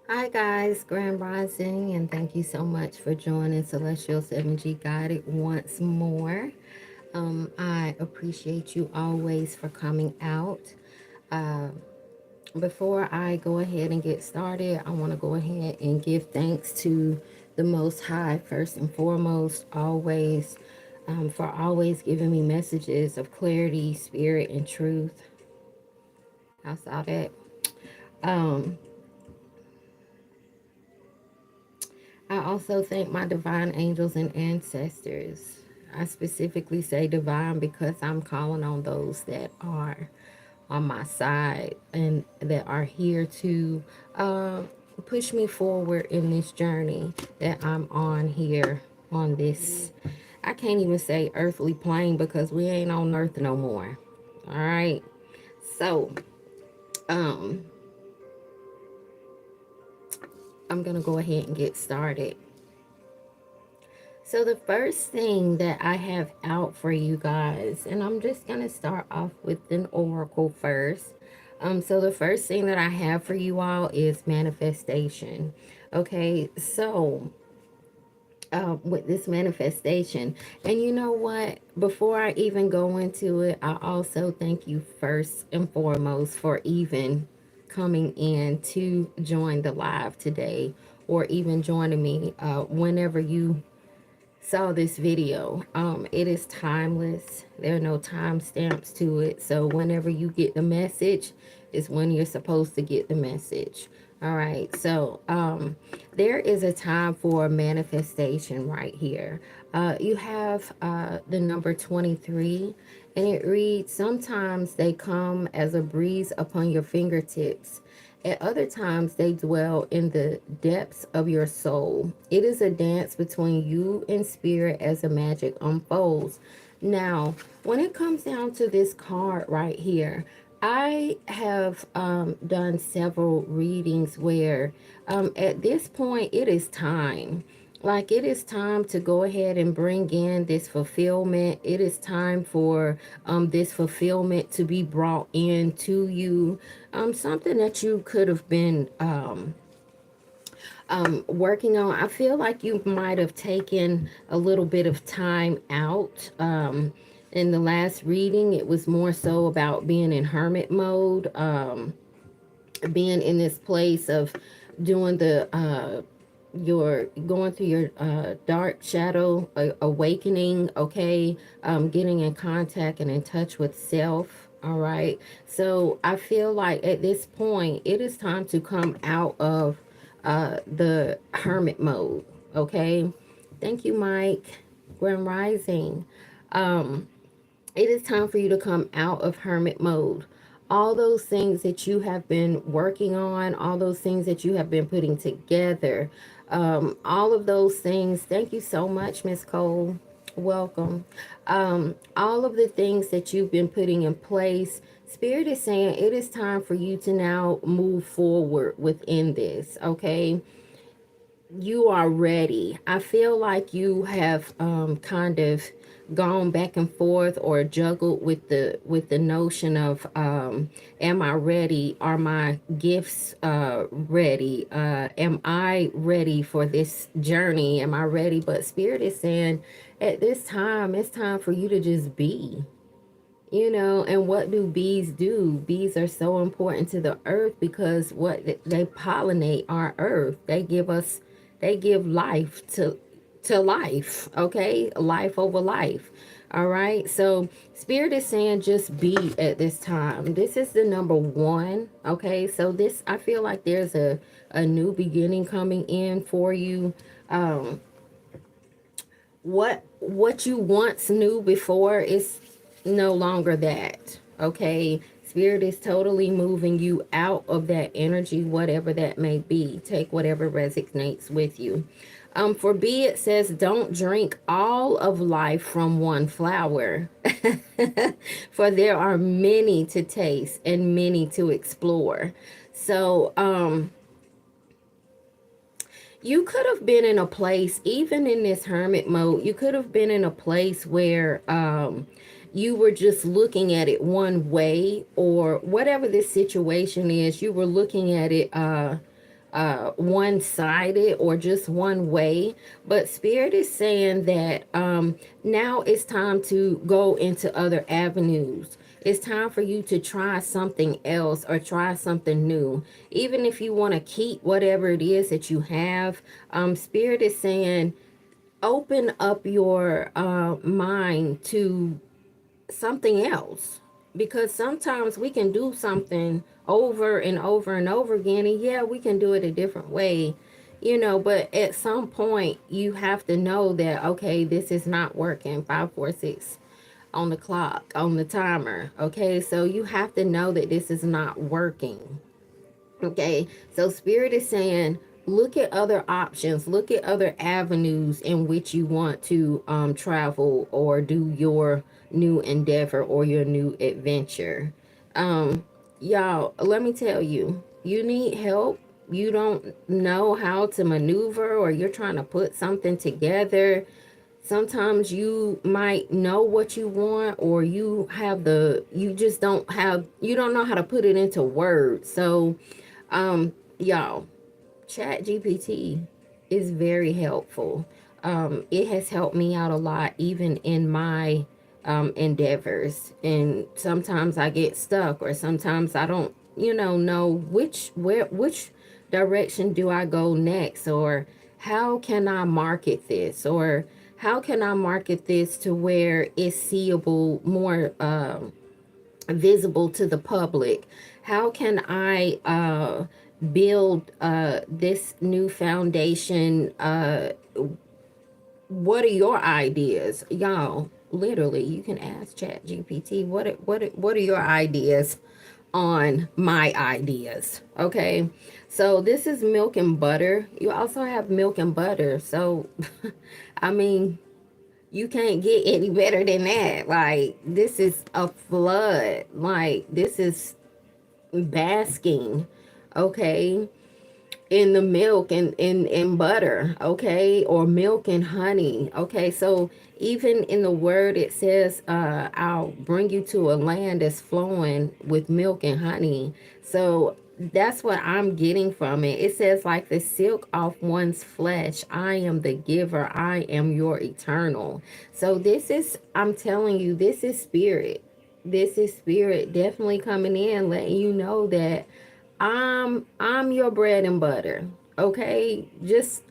Hi guys, Grand Rising, and thank you so much for joining Celestial 7G Guided once more. I appreciate you always for coming out. Uh, Before I go ahead and get started, I want to go ahead and give thanks to the Most High first and foremost, always, for always giving me messages of clarity, spirit, and truth. I saw that. Um, I also thank my divine angels and ancestors. I specifically say divine because I'm calling on those that are on my side and that are here to uh, push me forward in this journey that I'm on here on this. I can't even say earthly plane because we ain't on earth no more. All right. So, um, I'm going to go ahead and get started. So the first thing that I have out for you guys, and I'm just going to start off with an oracle first. So the first thing that I have for you all is manifestation. Okay, so with this manifestation, and you know what? Before I even go into it, I also thank you first and foremost for even coming in to join the live today, or even joining me whenever you saw this video. It is timeless. There are no time stamps to it. So whenever you get the message is when you're supposed to get the message. All right. So there is a time for manifestation right here. You have the number 23, and it reads, sometimes they come as a breeze upon your fingertips. At other times, they dwell in the depths of your soul. It is a dance between you and spirit as the magic unfolds. Now, when it comes down to this card right here, I have done several readings where at this point it is time. Like it is time to go ahead and bring in this fulfillment. It is time for this fulfillment to be brought in to you. Something that you could have been working on. I feel like you might have taken a little bit of time out. In the last reading, it was more so about being in hermit mode, being in this place of doing the your going through your dark shadow awakening, okay, getting in contact and in touch with self. All right, so I feel like at this point it is time to come out of the hermit mode. Okay, thank you, Mike. Grand Rising. It is time for you to come out of hermit mode. All those things that you have been working on, all those things that you have been putting together, all of those things. Thank you so much, Miss Cole. Welcome. All of the things that you've been putting in place, Spirit is saying it is time for you to now move forward within this, okay? You are ready. I feel like you have kind of gone back and forth or juggled with the notion of am I ready? Are my gifts ready? Am I ready for this journey? Am I ready? But Spirit is saying at this time it's time for you to just be. You know, and what do bees do? Bees are so important to the earth because what they pollinate our earth. They give life to life, okay? Life over life. All right. So Spirit is saying just be at this time. This is the number one. Okay. So this, I feel like there's a new beginning coming in for you. Um, what you once knew before is no longer that. Okay, Spirit is totally moving you out of that energy, whatever that may be. Take whatever resonates with you. For B, it says don't drink all of life from one flower. For there are many to taste and many to explore. So you could have been in a place, even in this hermit mode, you could have been in a place where you were just looking at it one way, or whatever this situation is, you were looking at it one-sided or just one way, but Spirit is saying that now it's time to go into other avenues. It's time for you to try something else or try something new. Even if you want to keep whatever it is that you have, Spirit is saying open up your mind to something else, because sometimes we can do something over and over and over again, and yeah, we can do it a different way, but at some point you have to know that, okay, this is not working. 546 on the clock, on the timer. Okay, so you have to know that this is not working. Okay, so Spirit is saying, look at other options, look at other avenues in which you want to travel or do your new endeavor or your new adventure. Um, y'all, let me tell you, you need help. You don't know how to maneuver, or you're trying to put something together. Sometimes you might know what you want, or you just you don't know how to put it into words. So y'all, Chat GPT is very helpful. It has helped me out a lot, even in my endeavors. And sometimes I get stuck, or sometimes I don't, know which direction do I go next, or how can I market this, or how can I market this to where it's seeable, more visible to the public? How can I build this new foundation? What are your ideas, y'all? Literally, you can ask Chat GPT, what are your ideas on my ideas? Okay, so this is milk and butter. You also have milk and butter. So I mean, you can't get any better than that. Like, this is a flood. Like, this is basking, okay, in the milk and butter, okay, or milk and honey. Okay, so even in the word it says, I'll bring you to a land that's flowing with milk and honey. So that's what I'm getting from it. It says, like the silk off one's flesh, I am the giver, I am your eternal. So this is, I'm telling you, this is spirit. This is spirit definitely coming in, letting you know that I'm your bread and butter. Okay? Just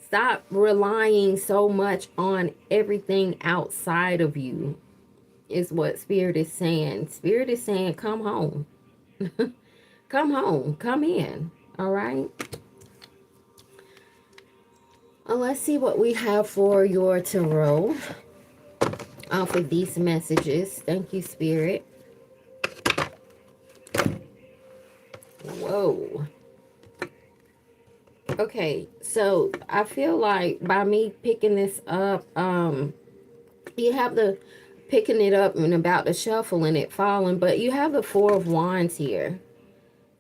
stop relying so much on everything outside of you, is what Spirit is saying. Spirit is saying, come home. Come home. Come in. All right? Well, let's see what we have for your tarot off of these messages. Thank you, Spirit. Whoa. Okay, so I feel like by me picking this up, you have the picking it up and about the shuffling it falling, but you have the Four of Wands here.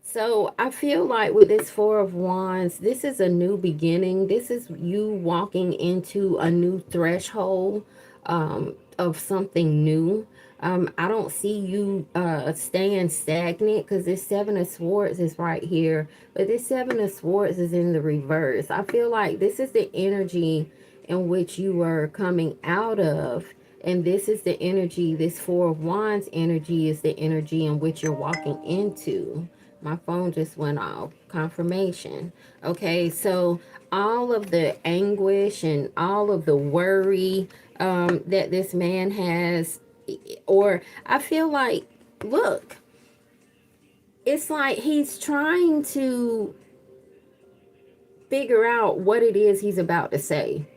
So I feel like with this Four of Wands, this is a new beginning. This is you walking into a new threshold of something new. I don't see you staying stagnant, because this Seven of Swords is right here, but this Seven of Swords is in the reverse. I feel like this is the energy in which you are coming out of, and this is the energy, this Four of Wands energy is the energy in which you're walking into. My phone just went off. Confirmation. Okay, so all of the anguish and all of the worry that this man has, or I feel like, look, it's like he's trying to figure out what it is he's about to say.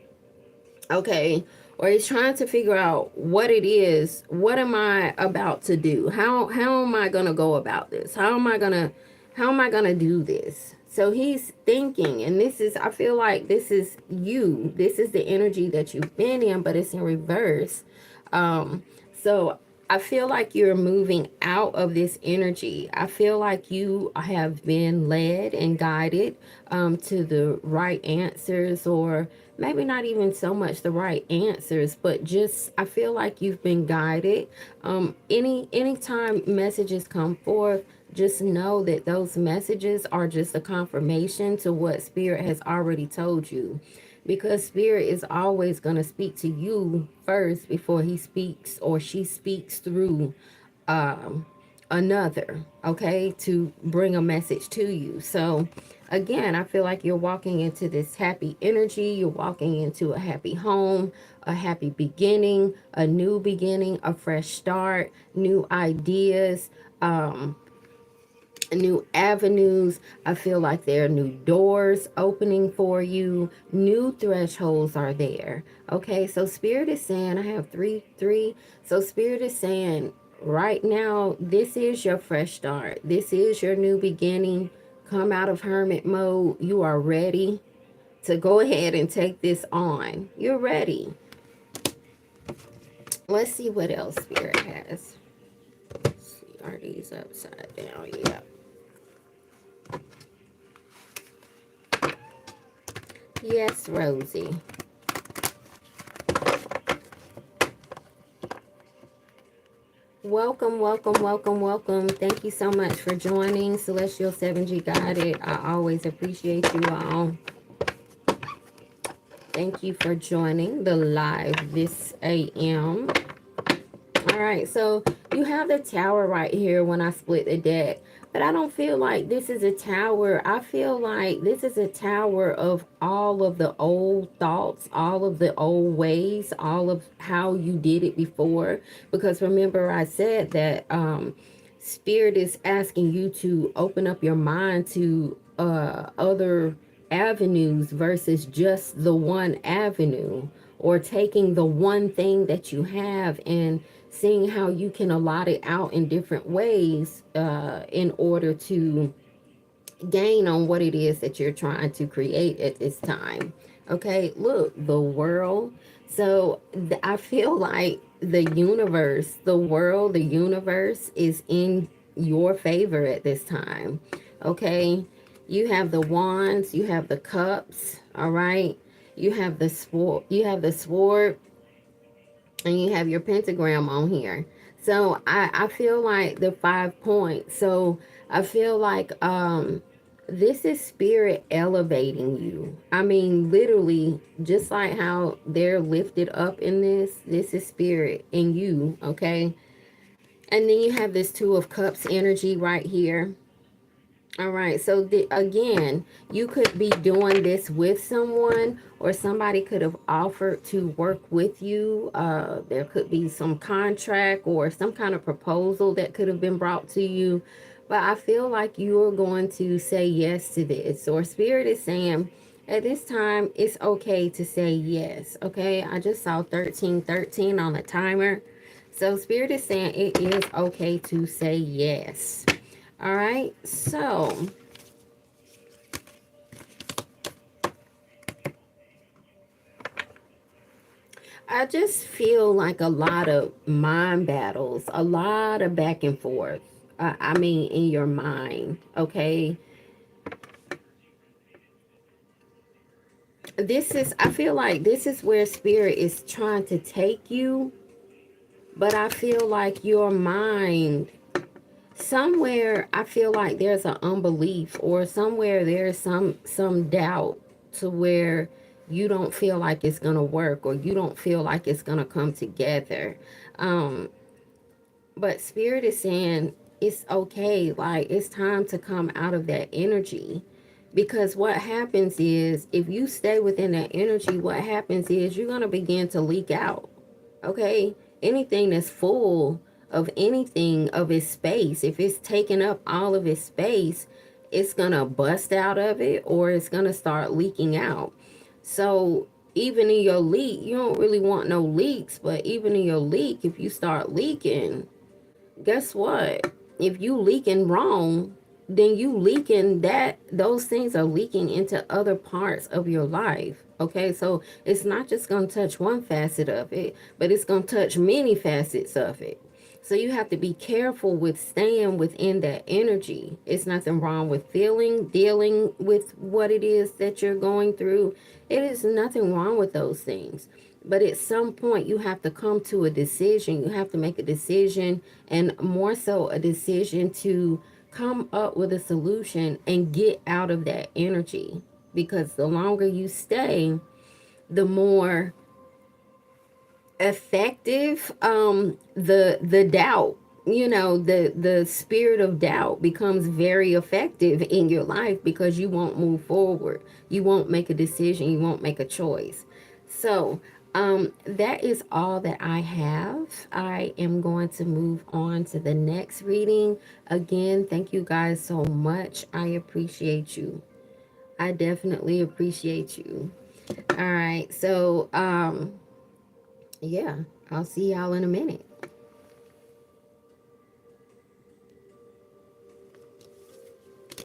Okay, or he's trying to figure out what it is. What am I about to do? How am I gonna go about this? How am I gonna do this? So he's thinking, and this is, I feel like this is you. This is the energy that you've been in, but it's in reverse. So I feel like you're moving out of this energy. I feel like you have been led and guided to the right answers, or maybe not even so much the right answers, but just I feel like you've been guided. Anytime messages come forth, just know that those messages are just a confirmation to what Spirit has already told you, because Spirit is always going to speak to you first before he speaks or she speaks through um, another, okay, to bring a message to you. So, again, I feel like you're walking into this happy energy, you're walking into a happy home, a happy beginning, a new beginning, a fresh start, new ideas. New avenues. I feel like there are new doors opening for you. New thresholds are there. Okay, so Spirit is saying, I have three. So Spirit is saying, right now, this is your fresh start. This is your new beginning. Come out of hermit mode. You are ready to go ahead and take this on. You're ready. Let's see what else Spirit has. Let's see, are these upside down? Yeah. Yes, Rosie. Welcome, welcome, welcome, welcome. Thank you so much for joining Celestial 7G Guided. I always appreciate you all. Thank you for joining the live this AM. All right, so you have the tower right here when I split the deck. But I don't feel like this is a tower. I feel like this is a tower of all of the old thoughts, all of the old ways, all of how you did it before. Because remember, I said that Spirit is asking you to open up your mind to other avenues versus just the one avenue, or taking the one thing that you have and seeing how you can allot it out in different ways in order to gain on what it is that you're trying to create at this time. Okay, look, the world. So I feel like the universe, the world, the universe is in your favor at this time. Okay, you have the wands, you have the cups, all right, you have the sword, and you have your pentagram on here. So I feel like the 5 points. So I feel like this is Spirit elevating you. I mean, literally, just like how they're lifted up in this is Spirit in you, okay? And then you have this Two of Cups energy right here. All right, so again, you could be doing this with someone, or somebody could have offered to work with you. There could be some contract or some kind of proposal that could have been brought to you. But I feel like you're going to say yes to this, or Spirit is saying, at this time, it's okay to say yes. Okay, I just saw 1313 on the timer. So Spirit is saying it is okay to say yes. All right, so I just feel like a lot of mind battles, a lot of back and forth. I mean, in your mind, okay? I feel like this is where Spirit is trying to take you, but I feel like your mind, somewhere I feel like there's an unbelief, or somewhere there's some doubt to where you don't feel like it's gonna work, or you don't feel like it's gonna come together. um but Spirit is saying it's okay, like it's time to come out of that energy. Because what happens is, if you stay within that energy, what happens is you're gonna begin to leak out. Okay, anything that's full of anything of its space, if it's taking up all of its space, it's gonna bust out of it, or it's gonna start leaking out. So even in your leak, you don't really want no leaks, but even in your leak, if you start leaking, guess what? If you leaking wrong, then you leaking that, those things are leaking into other parts of your life. Okay, so it's not just going to touch one facet of it, but it's going to touch many facets of it. So you have to be careful with staying within that energy. It's nothing wrong with dealing with what it is that you're going through. It is nothing wrong with those things. But at some point, you have to come to a decision. You have to make a decision, and more so, a decision to come up with a solution and get out of that energy. Because the longer you stay, the more effective the doubt, the spirit of doubt becomes very effective in your life, because you won't move forward, you won't make a decision, you won't make a choice. So that is all that I have. I am going to move on to the next reading. Again, thank you guys so much. I appreciate you. I definitely appreciate you. All right, so yeah, I'll see y'all in a minute.